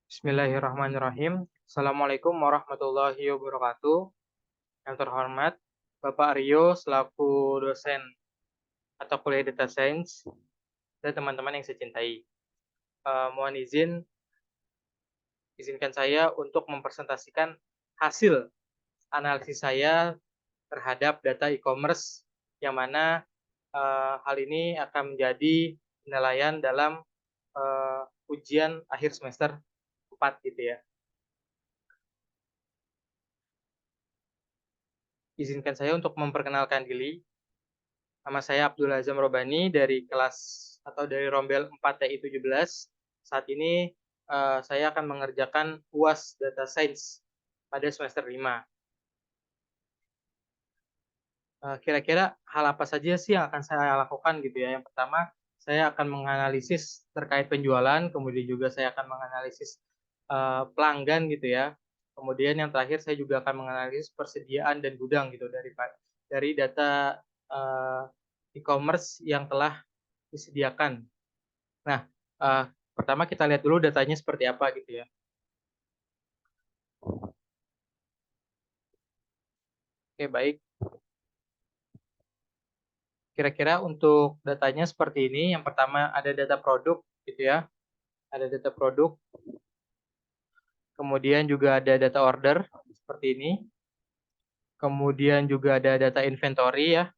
Bismillahirrahmanirrahim. Assalamualaikum warahmatullahi wabarakatuh. Yang terhormat, Bapak Aryo selaku dosen atau kuliah Data Science dan teman-teman yang saya cintai. Mohon izinkan saya untuk mempresentasikan hasil analisis saya terhadap data e-commerce yang mana hal ini akan menjadi penilaian dalam ujian akhir semester 4 gitu ya. Izinkan saya untuk memperkenalkan diri. Nama saya Abdul Azam Robani dari kelas atau dari Rombel 4 TI 17. Saat ini saya akan mengerjakan UAS Data Science pada semester 5. Kira-kira hal apa saja sih yang akan saya lakukan gitu ya. Yang pertama, saya akan menganalisis terkait penjualan, kemudian juga saya akan menganalisis pelanggan gitu ya. Kemudian yang terakhir saya juga akan menganalisis persediaan dan gudang gitu dari data e-commerce yang telah disediakan. Nah, pertama kita lihat dulu datanya seperti apa gitu ya. Oke, baik. Kira-kira untuk datanya seperti ini. Yang pertama ada data produk gitu ya. Ada data produk. Kemudian juga ada data order seperti ini. Kemudian juga ada data inventory ya.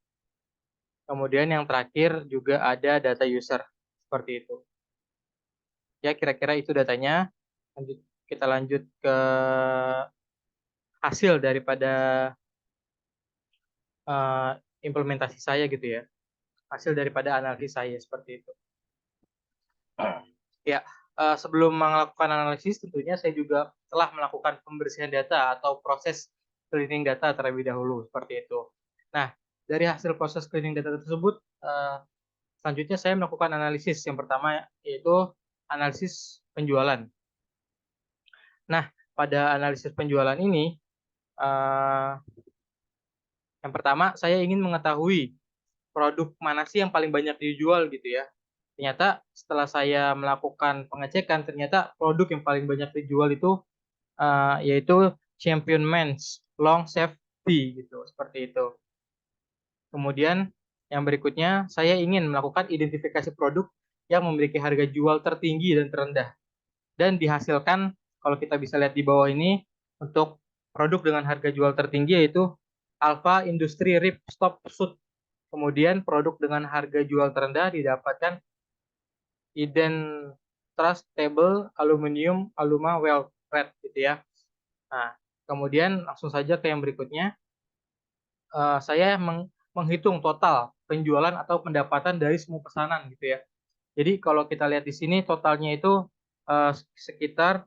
Kemudian yang terakhir juga ada data user seperti itu. Ya, kira-kira itu datanya. Kita lanjut ke hasil daripada implementasi saya gitu ya. Hasil daripada analisis saya seperti itu. Ya, sebelum melakukan analisis tentunya saya juga telah melakukan pembersihan data atau proses cleaning data terlebih dahulu seperti itu. Nah, dari hasil proses cleaning data tersebut, selanjutnya saya melakukan analisis. Yang pertama yaitu analisis penjualan. Nah, pada analisis penjualan ini, yang pertama saya ingin mengetahui produk mana sih yang paling banyak dijual gitu ya. Ternyata setelah saya melakukan pengecekan, ternyata produk yang paling banyak dijual itu yaitu Champion Men's Long Safety gitu, seperti itu. Kemudian yang berikutnya, saya ingin melakukan identifikasi produk yang memiliki harga jual tertinggi dan terendah. Dan dihasilkan, kalau kita bisa lihat di bawah ini, untuk produk dengan harga jual tertinggi yaitu Alpha Industry Rip Stop Suit. Kemudian produk dengan harga jual terendah didapatkan Eden Trust Table Aluminium Aluma Well Red gitu ya. Nah, kemudian langsung saja ke yang berikutnya. Saya menghitung total penjualan atau pendapatan dari semua pesanan gitu ya. Jadi kalau kita lihat di sini totalnya itu sekitar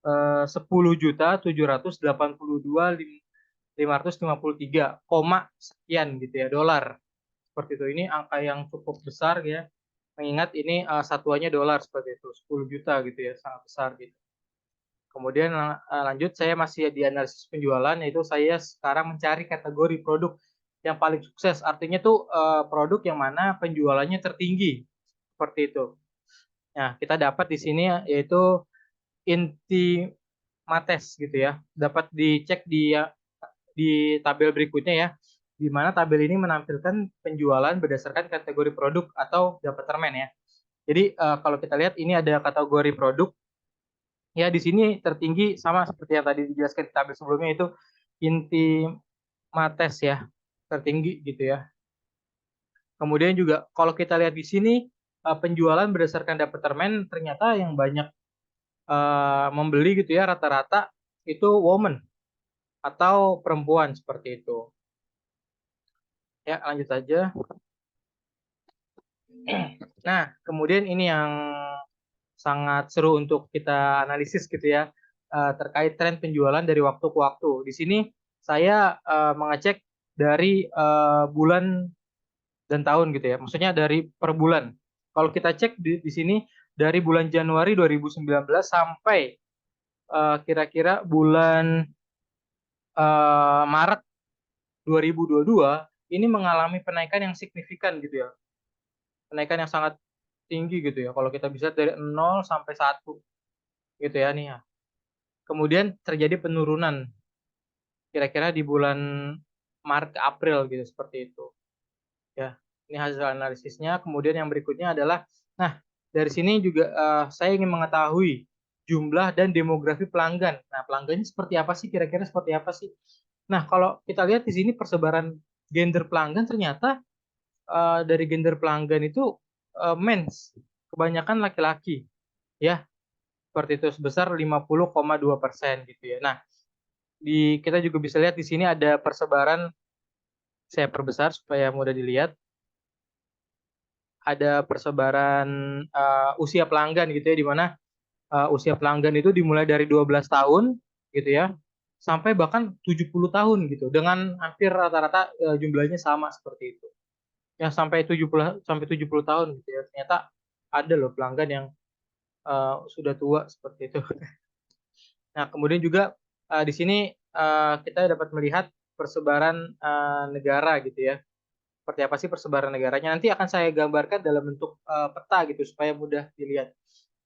10.782.553 koma sekian gitu ya dolar. Seperti itu. Ini angka yang cukup besar ya. Mengingat ini satuannya dolar seperti itu, 10 juta gitu ya, sangat besar gitu. Kemudian lanjut saya masih di analisis penjualan, yaitu saya sekarang mencari kategori produk yang paling sukses. Artinya tuh produk yang mana penjualannya tertinggi seperti itu. Nah, kita dapat di sini yaitu inti mates gitu ya. Dapat dicek di tabel berikutnya ya. Di mana tabel ini menampilkan penjualan berdasarkan kategori produk atau departemen ya. Jadi kalau kita lihat ini ada kategori produk. Ya, di sini tertinggi sama seperti yang tadi dijelaskan di tabel sebelumnya itu inti mates ya, tertinggi gitu ya. Kemudian juga kalau kita lihat di sini penjualan berdasarkan departemen ternyata yang banyak membeli gitu ya rata-rata itu woman atau perempuan seperti itu. Ya, lanjut aja. Nah, kemudian ini yang sangat seru untuk kita analisis gitu ya terkait tren penjualan dari waktu ke waktu. Di sini saya mengecek dari bulan dan tahun gitu ya. Maksudnya dari per bulan. Kalau kita cek di sini dari bulan Januari 2019 sampai kira-kira bulan Maret 2022 ini mengalami penaikan yang signifikan gitu ya. Kenaikan yang sangat tinggi gitu ya. Kalau kita bisa dari 0 sampai 1. gitu ya nih ya. Kemudian terjadi penurunan kira-kira di bulan Maret ke April gitu seperti itu. Ya, ini hasil analisisnya. Kemudian yang berikutnya adalah, nah dari sini juga saya ingin mengetahui jumlah dan demografi pelanggan. Nah, pelanggannya seperti apa sih? Kira-kira seperti apa sih? Nah, kalau kita lihat di sini persebaran gender pelanggan ternyata dari gender pelanggan itu mens, kebanyakan laki-laki, ya seperti itu sebesar 50,2% gitu ya. Nah, kita juga bisa lihat di sini ada persebaran, saya perbesar supaya mudah dilihat, ada persebaran usia pelanggan gitu ya, di mana usia pelanggan itu dimulai dari 12 tahun gitu ya, sampai bahkan 70 tahun gitu, dengan hampir rata-rata jumlahnya sama seperti itu. Yang sampai 70 tahun gitu ya. Ternyata ada loh pelanggan yang sudah tua seperti itu. Nah, kemudian juga di sini kita dapat melihat persebaran negara gitu ya. Seperti apa sih persebaran negaranya? Nanti akan saya gambarkan dalam bentuk peta gitu supaya mudah dilihat.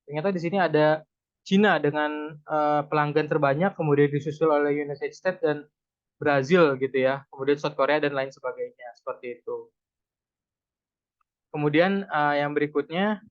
Ternyata di sini ada Cina dengan pelanggan terbanyak, kemudian disusul oleh United States dan Brazil gitu ya. Kemudian South Korea dan lain sebagainya seperti itu. Kemudian yang berikutnya,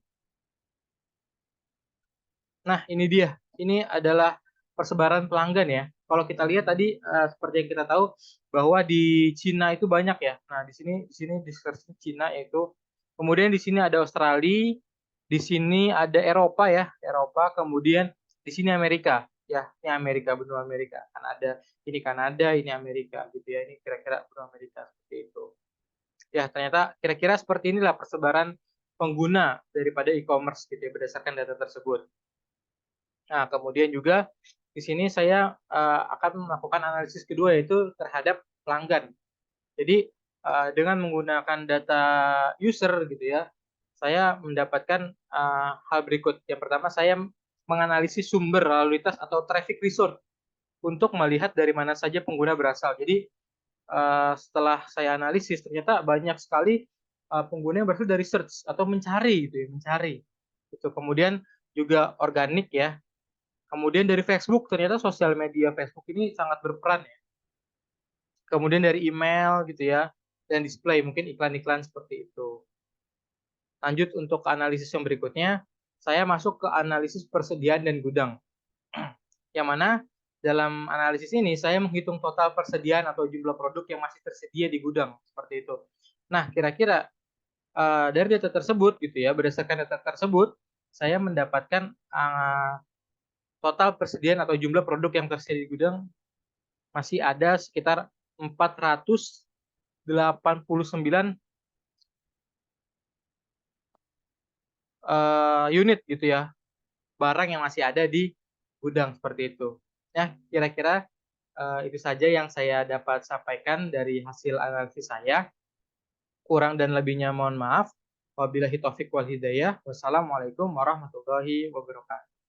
nah ini dia. Ini adalah persebaran pelanggan ya. Kalau kita lihat tadi seperti yang kita tahu bahwa di Cina itu banyak ya. Nah, di sini diskresi Cina itu. Kemudian di sini ada Australia, di sini ada Eropa ya, Eropa, kemudian di sini Amerika. Ya, ini Amerika, benua Amerika. Kan ada ini Kanada, ini Amerika gitu ya. Ini kira-kira benua Amerika seperti itu. Ya, ternyata kira-kira seperti inilah persebaran pengguna daripada e-commerce gitu ya berdasarkan data tersebut. Nah, kemudian juga di sini saya akan melakukan analisis kedua yaitu terhadap pelanggan. Jadi dengan menggunakan data user gitu ya, saya mendapatkan hal berikut. Yang pertama saya menganalisis sumber lalu lintas atau traffic resource untuk melihat dari mana saja pengguna berasal. Jadi setelah saya analisis ternyata banyak sekali pengguna yang berasal dari search atau mencari gitu ya, mencari. Itu kemudian juga organik ya. Kemudian dari Facebook, ternyata sosial media Facebook ini sangat berperan ya. Kemudian dari email gitu ya, dan display mungkin iklan-iklan seperti itu. Lanjut untuk analisis yang berikutnya, saya masuk ke analisis persediaan dan gudang. Yang mana dalam analisis ini saya menghitung total persediaan atau jumlah produk yang masih tersedia di gudang seperti itu. Nah, kira-kira dari data tersebut gitu ya, berdasarkan data tersebut, saya mendapatkan total persediaan atau jumlah produk yang tersedia di gudang masih ada sekitar 489 unit gitu ya, barang yang masih ada di gudang seperti itu. Ya, kira-kira itu saja yang saya dapat sampaikan dari hasil analisis saya. Kurang dan lebihnya mohon maaf. Wabillahi taufik wal hidayah. Wassalamualaikum warahmatullahi wabarakatuh.